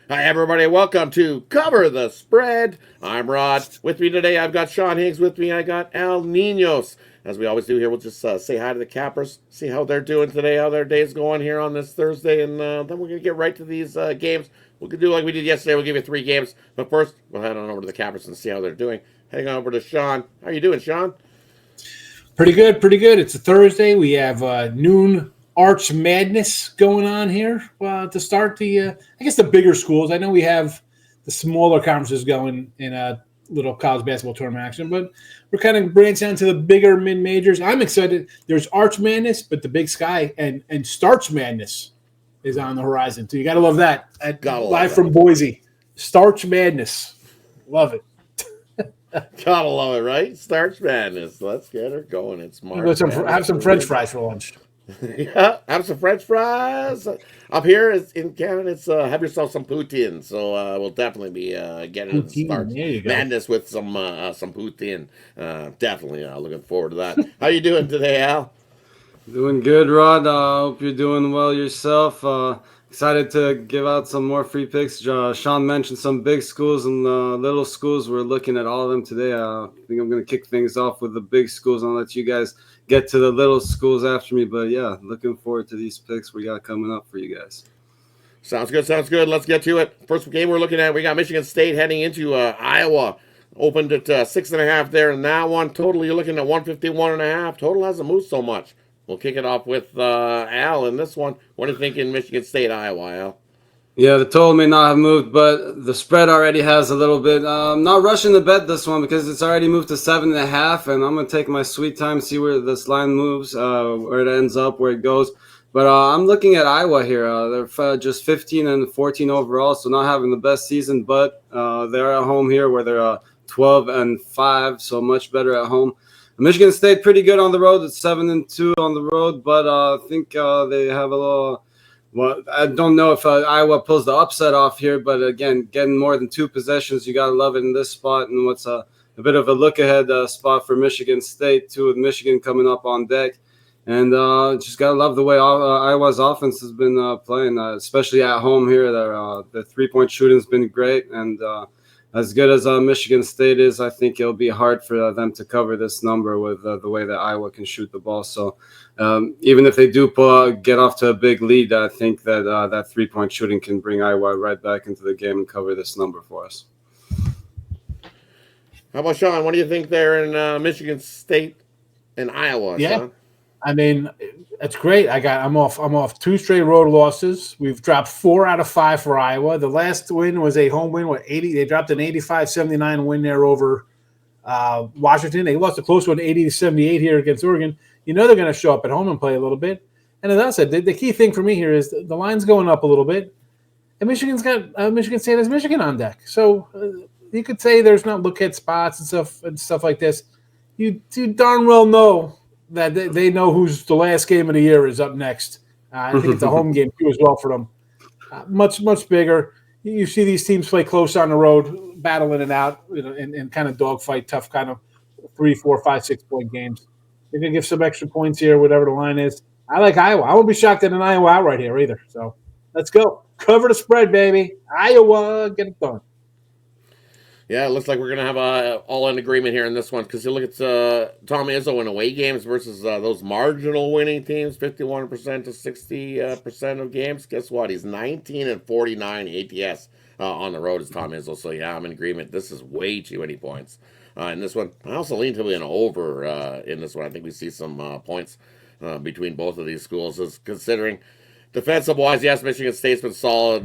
Hi, everybody. Welcome to Cover the Spread. I'm Rod. With me today, I've got Sean Higgs. With me, I got Ninos. As we always do here, we'll just say hi to the Cappers, see how they're doing today, how their day's going here on this Thursday, and then we're going to get right to these games. We'll do like we did yesterday. We'll give you 3 games. But first, we'll head on over to the Cappers and see how they're doing. Heading on over to Sean. How you doing, Sean? Pretty good, pretty good. It's a Thursday. We have noon Arch Madness going on here to start I guess, the bigger schools. I know we have the smaller conferences going in a little college basketball tournament action, but we're kind of branching out to the bigger mid-majors. I'm excited. There's Arch Madness, but the Big Sky and Starch Madness is on the horizon. So you got to love that. Live from Boise. Starch Madness. Love it. Gotta love it, right? Starch Madness. Let's get her going. It's March. Have some French fries for lunch. Yeah, have some French fries. Up here in Canada, it's have yourself some poutine. So we'll definitely be getting into Starch Madness with some poutine. Definitely looking forward to that. How you doing today, Al? Doing good, Rod. Hope you're doing well yourself. Excited to give out some more free picks. Sean mentioned some big schools and little schools. We're looking at all of them today. I think I'm going to kick things off with the big schools and I'll let you guys get to the little schools after me. But yeah, looking forward to these picks we got coming up for you guys. Sounds good. Sounds good. Let's get to it. First game we're looking at, we got Michigan State heading into Iowa. Opened at 6.5 there in that one. Total, you're looking at 151.5. Total hasn't moved so much. We'll kick it off with Al in this one. What do you think in Michigan State, Iowa, Al? Yeah, the total may not have moved, but the spread already has a little bit. I'm not rushing to bet this one because it's already moved to 7.5, and I'm going to take my sweet time, see where this line moves, where it ends up, where it goes. But I'm looking at Iowa here. They're just 15 and 14 overall, so not having the best season, but they're at home here where they're 12 and 5, so much better at home. Michigan State pretty good on the road. It's 7-2 on the road, but I think they have a little. Well, I don't know if Iowa pulls the upset off here, but again, getting more than 2 possessions, you gotta love it in this spot. And what's a bit of a look ahead spot for Michigan State too, with Michigan coming up on deck, and just gotta love the way Iowa's offense has been playing, especially at home here. Their 3-point shooting's been great, and as good as Michigan State is, I think it'll be hard for them to cover this number with the way that Iowa can shoot the ball. So even if they do get off to a big lead, I think that that 3-point shooting can bring Iowa right back into the game and cover this number for us. How about Sean? What do you think there in Michigan State and Iowa? Yeah, Sean? I mean, it's great. I'm off 2 straight road losses. We've dropped 4 out of 5 for Iowa. The last win was a home win with 80. They dropped an 85-79 win there over Washington. They lost a close one, 80-78 here against Oregon. You know they're going to show up at home and play a little bit. And as I said, the key thing for me here is the line's going up a little bit, and Michigan State has Michigan on deck. So you could say there's not look-ahead spots and stuff like this. You darn well know that they know who's the last game of the year is up next. I think it's a home game too as well for them. Much bigger. You see these teams play close on the road, battling it out, in kind of dogfight, tough kind of 3, 4, 5, 6 point games. They're gonna give some extra points here, whatever the line is. I like Iowa. I won't be shocked at an Iowa outright here either. So let's go. Cover the spread, baby. Iowa, get it done. Yeah, it looks like we're going to have all in agreement here in this one because you look at Tom Izzo in away games versus those marginal winning teams, 51% to 60% of games. Guess what? He's 19 and 49 ATS on the road as Tom Izzo. So, yeah, I'm in agreement. This is way too many points. In this one, I also lean to an over in this one. I think we see some points between both of these schools, as considering defensive-wise, yes, Michigan State's been solid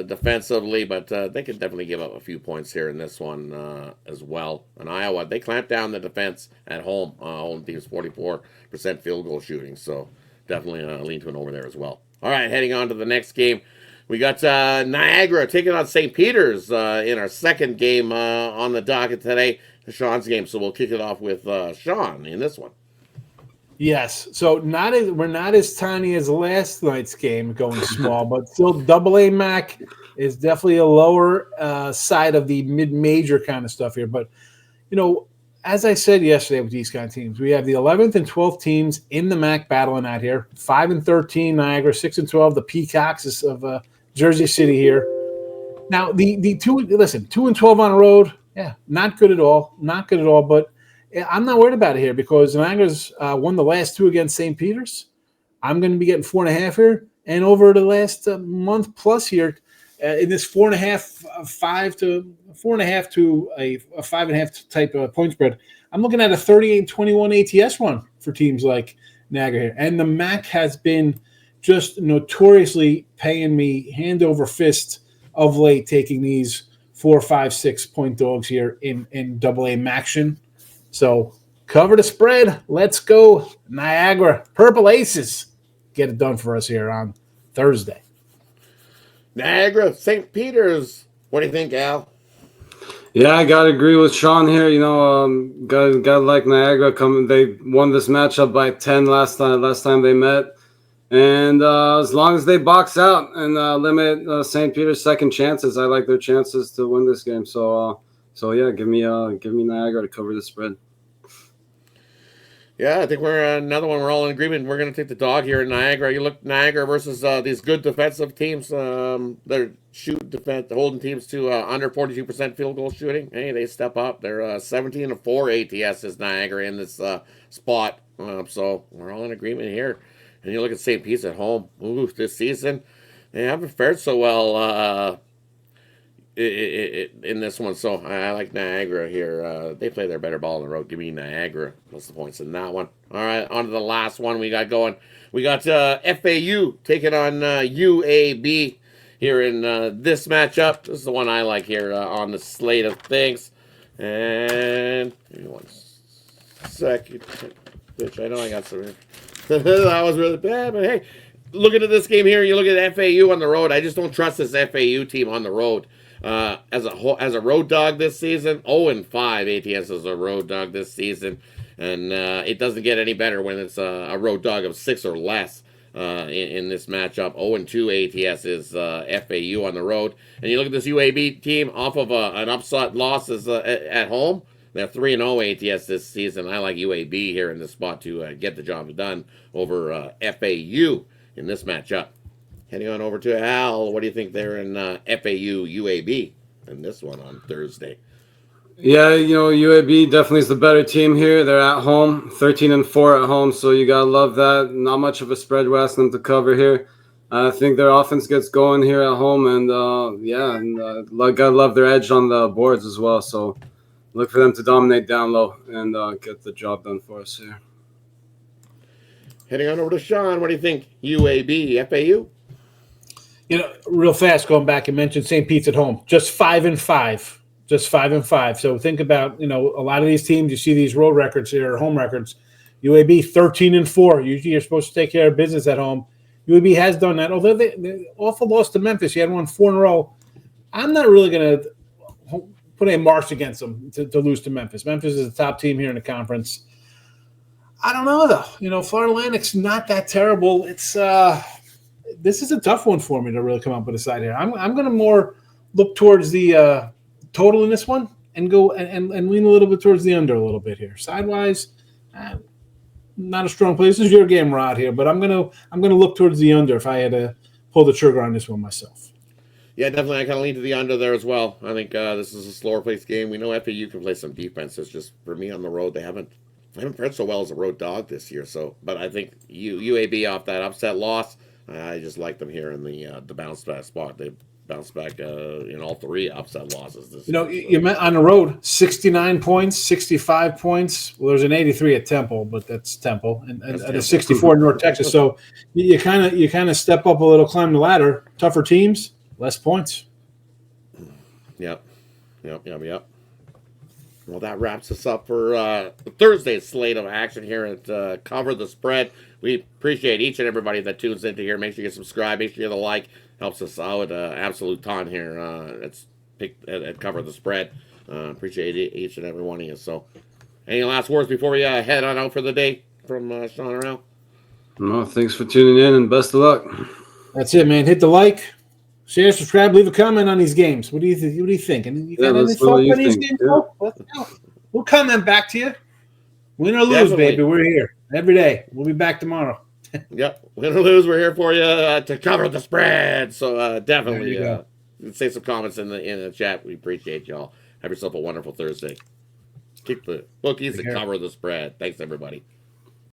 defensively, but they could definitely give up a few points here in this one as well. And Iowa, they clamped down the defense at home. Home team's 44% field goal shooting, so definitely lean to an over there as well. All right, heading on to the next game. We got Niagara taking on St. Peter's in our second game on the docket today, Sean's game. So we'll kick it off with Sean in this one. Yes. So we're not as tiny as last night's game going small, but still AA MAC is definitely a lower side of the mid-major kind of stuff here. But, as I said yesterday with these kind of teams, we have the 11th and 12th teams in the MAC battling out here. 5 and 13 Niagara, 6 and 12 the Peacocks of Jersey City here. Now the 2-12 on the road, yeah, not good at all, not good at all. But I'm not worried about it here because Niagara's won the last 2 against St. Peter's. I'm going to be getting 4.5 here, and over the last month plus here, in this 4.5 to 4.5 to a 5.5 type of point spread, I'm looking at a 38-21 ATS run for teams like Niagara here, and the MAC has been just notoriously paying me hand over fist of late, taking these 4, 5, 6 point dogs here in AA Maction. So cover the spread. Let's go Niagara. Purple Aces. Get it done for us here on Thursday. Niagara, St. Peter's. What do you think, Al? Yeah, I gotta agree with Sean here. Gotta like Niagara coming. They won this matchup by 10 last time they met, and as long as they box out and limit St. Peter's second chances, I like their chances to win this game. So yeah, give me Niagara to cover the spread. Yeah, I think we're another one. We're all in agreement. We're going to take the dog here in Niagara. You look Niagara versus these good defensive teams. They're holding teams to under 42% field goal shooting. Hey, they step up. They're 17-4 ATS is Niagara in this spot. So we're all in agreement here. And you look at St. Pete's at home. Ooh, this season they haven't fared so well in this one. So I like Niagara here. They play their better ball on the road. Give me Niagara. What's the points in that one? All right, on to the last one we got going. We got FAU taking on UAB here in this matchup. This is the one I like here on the slate of things. And give me 1 second. Bitch, I know I got some here. That was really bad, but hey, looking at this game here, you look at FAU on the road. I just don't trust this FAU team on the road. As a road dog this season, 0-5 ATS as a road dog this season, and it doesn't get any better when it's a road dog of 6 or less in this matchup. 0-2 ATS is FAU on the road, and you look at this UAB team off of an upset loss at home. They're 3-0 ATS this season. I like UAB here in this spot to get the job done over FAU in this matchup. Heading on over to Al. What do you think there in FAU UAB in this one on Thursday? Yeah, UAB definitely is the better team here. They're at home, 13-4 at home, so you gotta love that. Not much of a spread we're asking them to cover here. I think their offense gets going here at home, and gotta love their edge on the boards as well. So look for them to dominate down low and get the job done for us here. Heading on over to Sean. What do you think? UAB, FAU? Real fast, going back and mentioned St. Pete's at home, just 5-5, just 5-5. So think about, a lot of these teams, you see these road records here, home records. UAB 13-4. Usually you're supposed to take care of business at home. UAB has done that, although they awful loss to Memphis. You had won 4 in a row. I'm not really going to put a march against them to lose to Memphis. Memphis is the top team here in the conference. I don't know, though. Florida Atlantic's not that terrible. It's this is a tough one for me to really come up with a side here. I'm going to more look towards the total in this one and go and lean a little bit towards the under a little bit here. Sidewise, not a strong play. This is your game, Rodd, here, but I'm gonna look towards the under if I had to pull the trigger on this one myself. Yeah, definitely. I kind of lean to the under there as well. I think this is a slower paced game. We know FAU can play some defense. It's just for me on the road, they haven't fared so well as a road dog this year. So, but I think UAB off that upset loss. I just like them here in the bounce back spot. They bounced back in all 3 upset losses. You met on the road 69 points, 65 points. Well, there's an 83 at Temple, but that's Temple, and a 64 in North Texas. So you kind of step up a little, climb the ladder. Tougher teams, less points. Yep. Well, that wraps us up for Thursday's slate of action here at Cover the Spread. We appreciate each and everybody that tunes into here. Make sure you subscribe. Make sure you like. Helps us out absolute ton here. At Cover the Spread. Appreciate each and every one of you. So, any last words before we head on out for the day from Sean or Al? No, thanks for tuning in and best of luck. That's it, man. Hit the like. Share, subscribe, leave a comment on these games. What do you think? What do you think? And you got any thoughts on these games? Yeah. We'll comment back to you. Win or lose, definitely. Baby, we're here every day. We'll be back tomorrow. Yep, win or lose, we're here for you to cover the spread. So definitely say some comments in the chat. We appreciate y'all. Have yourself a wonderful Thursday. Kick the bookies and cover the spread. Thanks, everybody.